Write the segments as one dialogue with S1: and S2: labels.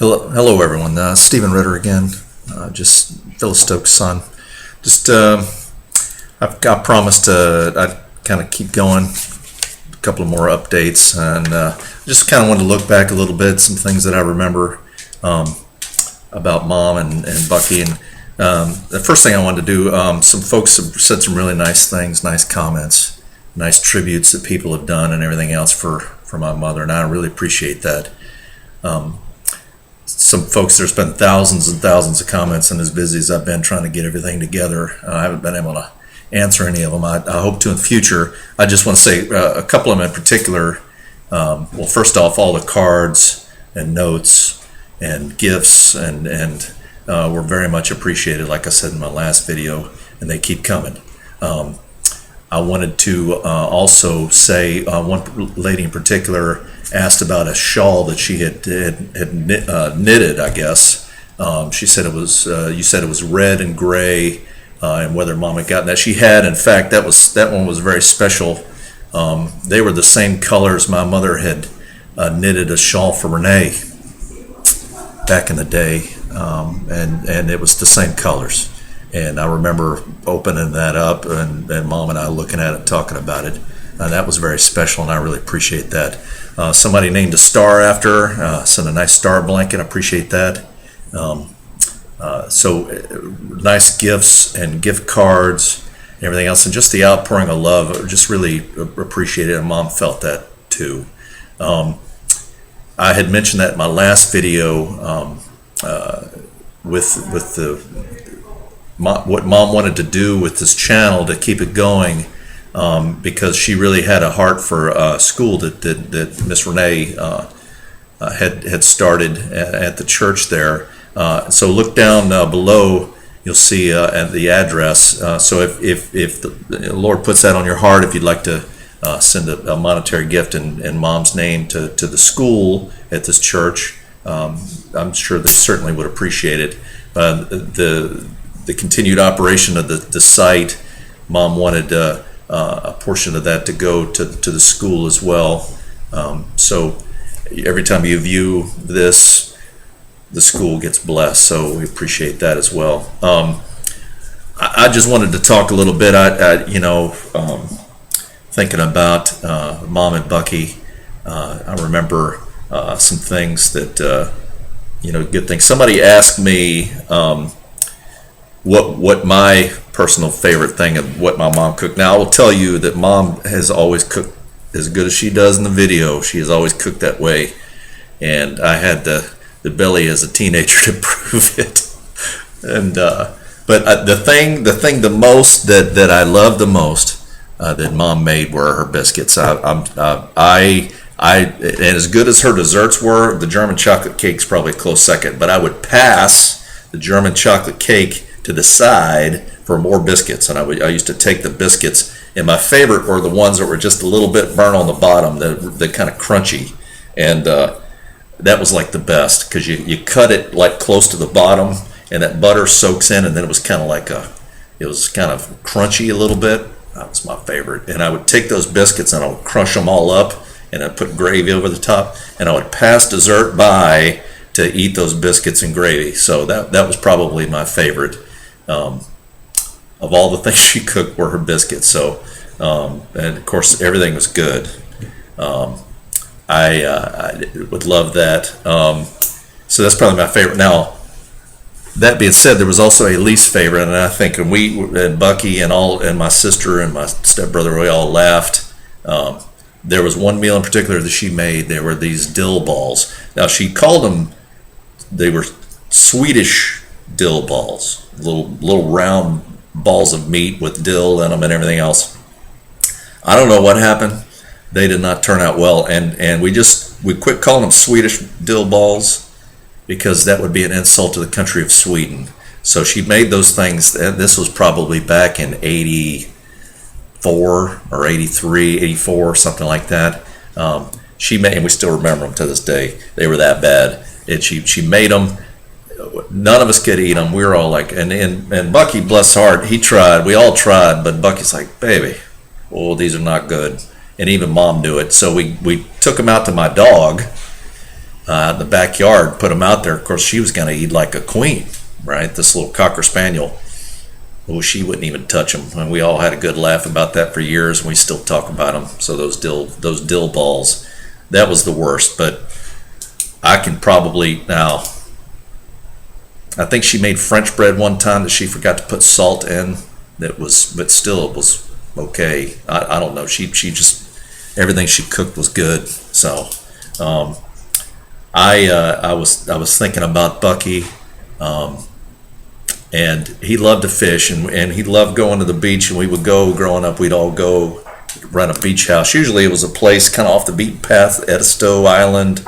S1: Hello everyone. Stephen Ritter again. Just Phyllis Stokes' son. Just I've got promised I'd kind of keep going. A couple of more updates, and just kind of wanted to look back a little bit, some things that I remember about Mom and Bucky. And the first thing I wanted to do, some folks have said some really nice things, nice comments, nice tributes that people have done, and everything else for my mother, and I really appreciate that. Some folks, there's been thousands and thousands of comments, and as busy as I've been trying to get everything together, I haven't been able to answer any of them. I hope to in the future. I just want to say a couple of them in particular. Well, first off, all the cards and notes and gifts and were very much appreciated, like I said in my last video, and they keep coming. I wanted to also say one lady in particular asked about a shawl that she had knitted, I guess. She said it was, you said it was red and gray, and whether Mom had gotten that. She had, in fact, that one was very special. They were the same colors. My mother had knitted a shawl for Renee back in the day, and it was the same colors. And I remember opening that up and Mom and I looking at it, talking about it. That was very special, and I really appreciate that. Somebody named a star after her, sent a nice star blanket. I appreciate that. So nice gifts and gift cards, and everything else, and just the outpouring of love. Just really appreciate it, and Mom felt that too. I had mentioned that in my last video with what Mom wanted to do with this channel to keep it going. Because she really had a heart for school that Miss Renee had started at the church there. So look down below, you'll see at the address. So if the Lord puts that on your heart, if you'd like to send a monetary gift in Mom's name to the school at this church, I'm sure they certainly would appreciate it. The continued operation of the site, Mom wanted a portion of that to go to the school as well. So every time you view this, the school gets blessed, so we appreciate that as well. I just wanted to talk a little bit, thinking about Mom and Bucky. I remember some things that, good things. Somebody asked me what my personal favorite thing of what my mom cooked. Now I will tell you that Mom has always cooked as good as she does in the video. She has always cooked that way, and I had the belly as a teenager to prove it. And but the thing the most that I love the most that Mom made were her biscuits. And as good as her desserts were, the German chocolate cake's probably a close second, but I would pass the German chocolate cake to the side for more biscuits, and I used to take the biscuits, and my favorite were the ones that were just a little bit burnt on the bottom, the kind of crunchy, and that was like the best, because you cut it like close to the bottom, and that butter soaks in, and then it was kind of it was kind of crunchy a little bit. That was my favorite. And I would take those biscuits and I would crush them all up, and I'd put gravy over the top, and I would pass dessert by to eat those biscuits and gravy. So that was probably my favorite. Of all the things she cooked were her biscuits. So, and of course everything was good. I would love that. So that's probably my favorite. Now, that being said, there was also a least favorite, and I think and Bucky and my sister and my stepbrother, we all laughed. There was one meal in particular that she made. There were these dill balls. Now she called them, they were Swedish dill balls, little round balls of meat with dill in them and everything else. I don't know what happened. They did not turn out well, and we quit calling them Swedish dill balls because that would be an insult to the country of Sweden. So she made those things. This was probably back in 84 or 83, 84, something like that. She made, and we still remember them to this day. They were that bad. And she made them. None of us could eat them. We were all like, and Bucky, bless heart, he tried. We all tried, but Bucky's like, baby, oh, these are not good. And even Mom knew it. So we took them out to my dog, in the backyard, put him out there. Of course, she was going to eat like a queen, right? This little Cocker Spaniel. Well, she wouldn't even touch him, and we all had a good laugh about that for years, and we still talk about them. So those dill balls, that was the worst. But I can probably now. I think she made French bread one time that she forgot to put salt in. That was, but still, it was okay. I don't know. She just everything she cooked was good. So I was thinking about Bucky. And he loved to fish, and he loved going to the beach, and we would go, growing up, we'd all go rent a beach house. Usually it was a place kind of off the beaten path, Edisto Island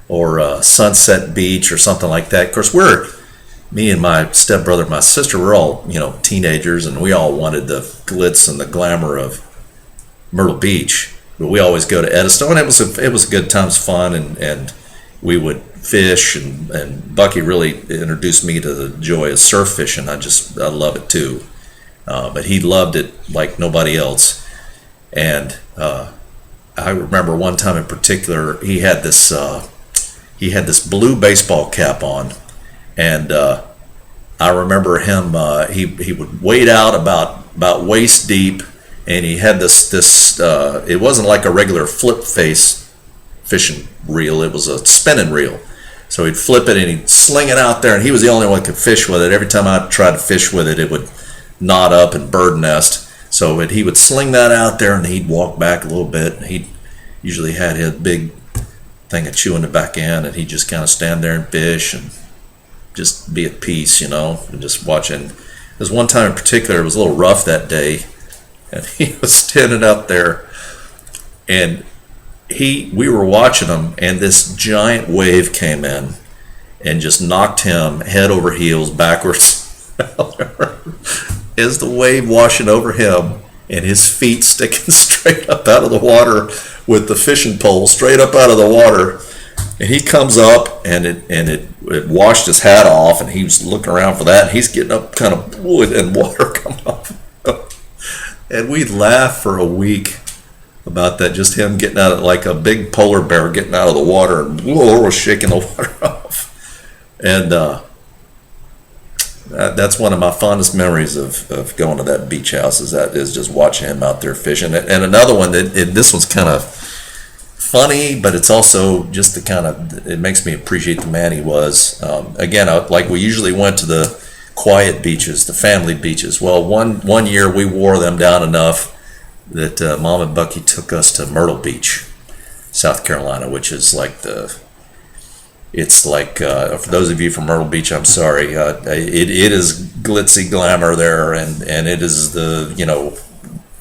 S1: or Sunset Beach or something like that. Of course, me and my stepbrother and my sister, we're all, teenagers, and we all wanted the glitz and the glamour of Myrtle Beach. But we always go to Edisto, and it was a good time, it was fun, and we would fish, and Bucky really introduced me to the joy of surf fishing. I love it too, but he loved it like nobody else. And I remember one time in particular, he had this blue baseball cap on, and I remember him. He would wade out about waist deep, and he had this. It wasn't like a regular flip face fishing reel. It was a spinning reel. So he'd flip it and he'd sling it out there, and he was the only one that could fish with it. Every time I tried to fish with it, it would knot up and bird nest. So he would sling that out there, and he'd walk back a little bit. And he usually had his big thing of chewing it back in, and he'd just kind of stand there and fish and just be at peace, and just watching. There's one time in particular, it was a little rough that day, and he was standing out there, and we were watching him, and this giant wave came in and just knocked him head over heels backwards as the wave washing over him, and his feet sticking straight up out of the water with the fishing pole straight up out of the water. And he comes up, and it washed his hat off, and he was looking around for that, and he's getting up kind of wood and water coming off. And we laughed for a week about that, just him getting out of, like a big polar bear getting out of the water, and was shaking the water off. And that's one of my fondest memories of going to that beach house, is just watching him out there fishing. And another one, this one's kind of funny, but it's also just it makes me appreciate the man he was. Again, like we usually went to the quiet beaches, the family beaches. Well, one year we wore them down enough that Mom and Bucky took us to Myrtle Beach, South Carolina, which is like for those of you from Myrtle Beach, I'm sorry, it is glitzy glamour there, and it is the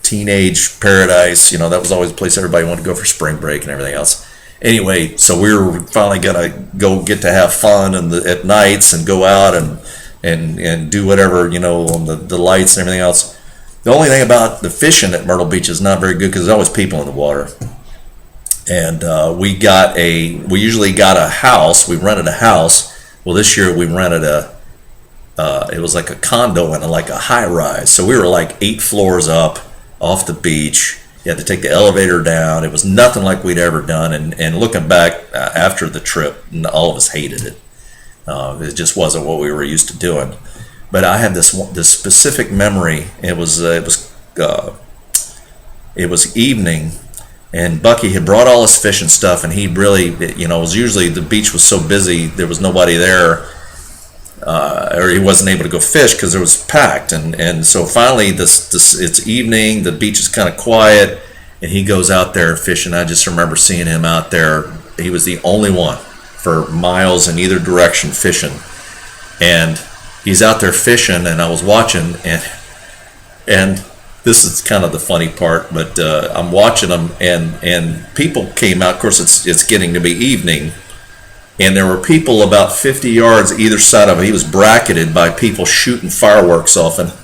S1: teenage paradise. That was always a place everybody wanted to go for spring break and everything else. Anyway, so we were finally gonna go get to have fun at nights and go out and do whatever on the lights and everything else. The only thing about the fishing at Myrtle Beach is not very good because there's always people in the water. And we usually got a house. We rented a house. Well, this year we rented it was like a condo and like a high rise. So we were like 8 floors up off the beach. You had to take the elevator down. It was nothing like we'd ever done. And looking back after the trip, all of us hated it. It just wasn't what we were used to doing. But I had this specific memory. It was evening, and Bucky had brought all his fishing stuff, and he really, it was usually the beach was so busy there was nobody there, or he wasn't able to go fish because it was packed. And so finally, it's evening, the beach is kind of quiet, and he goes out there fishing. I just remember seeing him out there. He was the only one for miles in either direction fishing, and he's out there fishing, and I was watching, and this is kind of the funny part, but I'm watching him, and people came out. Of course, it's getting to be evening, and there were people about 50 yards either side of him. He was bracketed by people shooting fireworks off into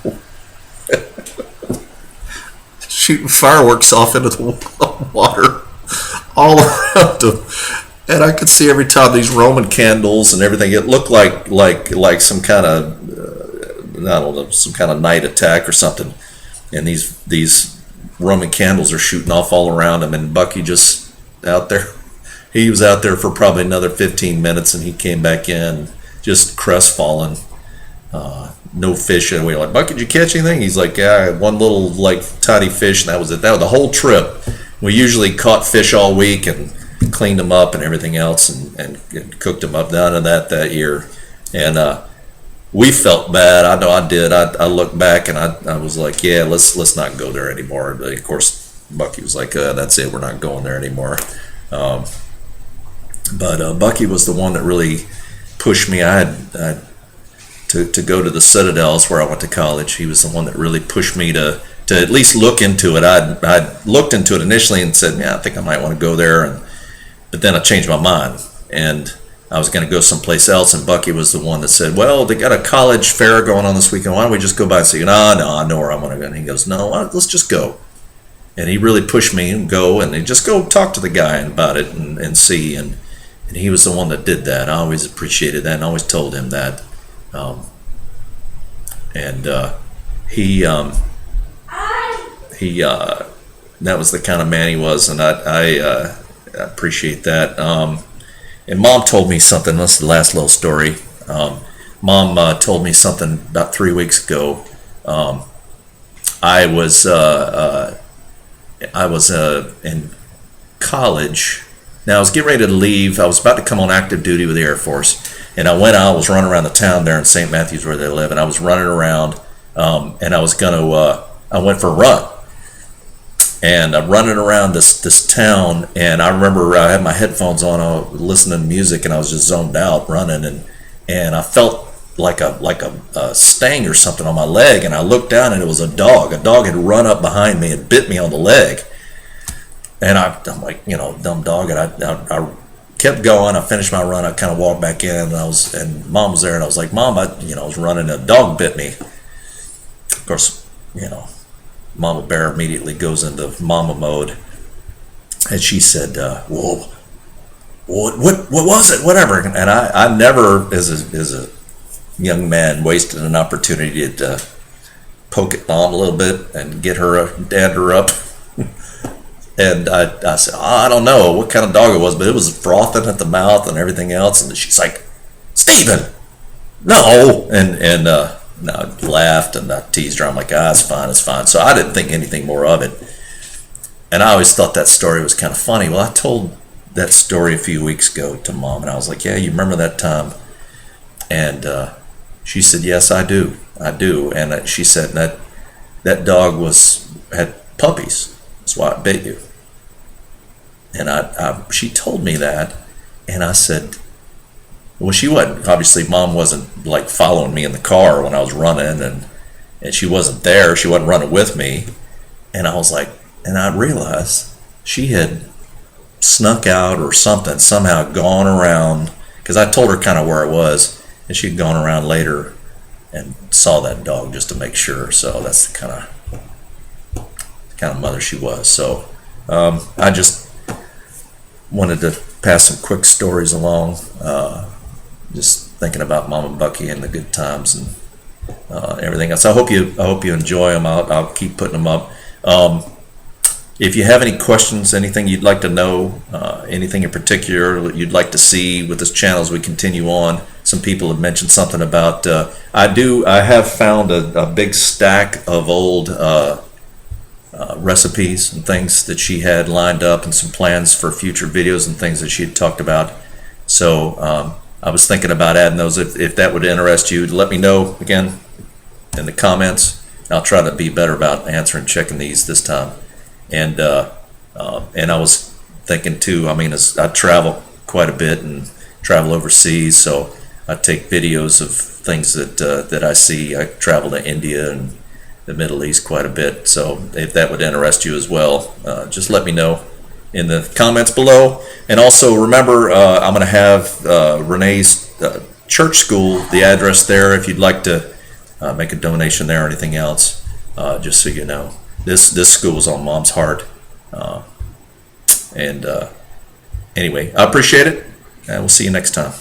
S1: the water all around him. And I could see every time these Roman candles and everything. It looked like some kind of I don't know, some kind of night attack or something. And these Roman candles are shooting off all around him, and Bucky just out there. he was out there for probably another 15 minutes, and he came back in just crestfallen. No fish. And we were like, Buck, did you catch anything? He's like, yeah, one little like tiny fish, and that was it. That was the whole trip. We usually caught fish all week and cleaned them up and everything else, and cooked them up. None of that year. And we felt bad. I know I did. I looked back and I was like, yeah, let's not go there anymore. But of course, Bucky was like, that's it. We're not going there anymore. But Bucky was the one that really pushed me. I had to go to the Citadels where I went to college. He was the one that really pushed me to at least look into it. I'd looked into it initially and said, yeah, I think I might want to go there. But then I changed my mind, and I was going to go someplace else. And Bucky was the one that said, well, they got a college fair going on this weekend. Why don't we just go by and say, no, I know where I want to go. And he goes, no, let's just go. And he really pushed me and go, and just go talk to the guy about it and see. And he was the one that did that. I always appreciated that and always told him that. He that was the kind of man he was, and I appreciate that. And Mom told me something. This is the last little story. Mom told me something about 3 weeks ago. I was in college. Now I was getting ready to leave. I was about to come on active duty with the Air Force, and I was running around the town there in St. Matthews where they live, and I was running around, and I went for a run. And I'm running around this town, and I remember I had my headphones on, I was listening to music, and I was just zoned out running, and I felt like a sting or something on my leg, and I looked down, and it was a dog. A dog had run up behind me and bit me on the leg. And I'm like, dumb dog, and I kept going. I finished my run. I kind of walked back in, and Mom was there, and I was like, Mom, I was running, a dog bit me. Of course, Mama Bear immediately goes into mama mode, and she said, "Whoa, what was it? Whatever." And I never, as a young man, wasted an opportunity to poke at Mom a little bit and get her, dad her up. And I said, I don't know what kind of dog it was, but it was frothing at the mouth and everything else. And she's like, Stephen, no. And I laughed and I teased her. I'm like, it's fine. So I didn't think anything more of it. And I always thought that story was kind of funny. Well, I told that story a few weeks ago to Mom, and I was like, yeah, you remember that time? And she said, yes, I do. And she said that dog had puppies. That's why it bit you. And she told me that, and I said, well, she wasn't, obviously Mom wasn't like following me in the car when I was running, and she wasn't there. She wasn't running with me. And I was like, and I realized she had snuck out or something, somehow gone around, because I told her kind of where it was, and she'd gone around later and saw that dog just to make sure. So that's the kind of mother she was. So I just wanted to pass some quick stories along, just thinking about Mom and Bucky and the good times and everything else. I hope you enjoy them. I'll keep putting them up. If you have any questions, anything you'd like to know, anything in particular you'd like to see with this channel as we continue on. Some people have mentioned something about I have found a big stack of old recipes and things that she had lined up, and some plans for future videos and things that she had talked about. So I was thinking about adding those. If that would interest you, let me know again in the comments. I'll try to be better about checking these this time. And I was thinking too, as I travel quite a bit and travel overseas, so I take videos of things that I see. I travel to India and the Middle East quite a bit, so if that would interest you as well, just let me know in the comments below. And also remember, I'm going to have Renee's church school, the address there, if you'd like to make a donation there or anything else, just so you know. This school is on Mom's heart. Anyway, I appreciate it, and we'll see you next time.